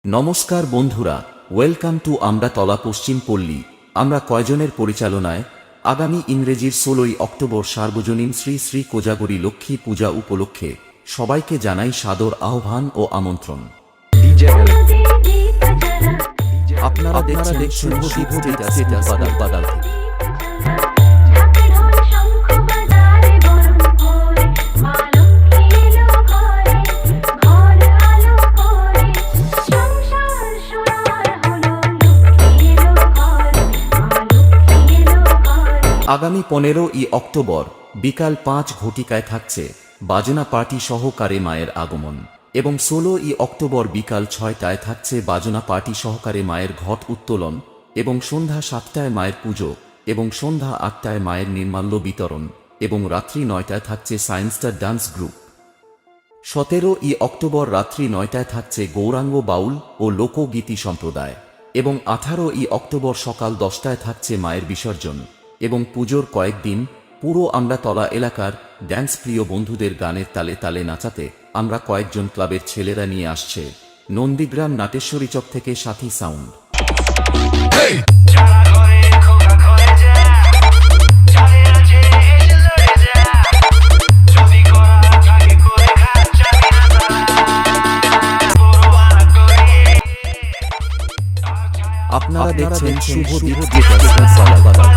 নমস্কার বন্ধুরা, welcome to আমরা তলা পশ্চিম পল্লী। আমরা কয়জনের পরিচালনায় আগামী ইংরেজির 16ই অক্টোবর সার্বজনীন শ্রী শ্রী কোজাগরী লক্ষ্মী পূজা উপলক্ষে সবাইকে জানাই সাদর আহ্বান ও আমন্ত্রণ। আপনারা দেখছেন শুভদীপ স্ট্যাটাস বাদাল থেকে। আগামী 15ই অক্টোবর বিকাল 5 ঘটিকায় থাকছে বাজনা পার্টি সহকারে মায়ের আগমন এবং 16ই অক্টোবর বিকাল 6টায় থাকছে বাজনা পার্টি সহকারে মায়ের ঘট উত্তোলন এবং সন্ধ্যা 7টায় মায়ের পুজো এবং সন্ধ্যা 8টায় মায়ের নির্মাল্য বিতরণ এবং রাত্রি 9টায় থাকছে সায়েন্সটার ডান্স গ্রুপ। 17ই অক্টোবর রাত্রি 9টায় থাকছে গৌরাঙ্গ বাউল ও লোকগীতি সম্প্রদায় এবং 18ই অক্টোবর সকাল 10টায় থাকছে মায়ের বিসর্জন এবং পুজোর কয়েকদিন পুরো আমড়াতলা এলাকার ড্যান্স প্রিয় বন্ধুদের গানের তালে তালে নাচাতে আমরা কয়েকজন ক্লাবের ছেলেরা নিয়ে আসছে নন্দীগ্রাম নাটেশ্বরীচক থেকে সাথী সাউন্ড। আপনারা দেখছেন শুভদীপ স্ট্যাটাস বাদাল।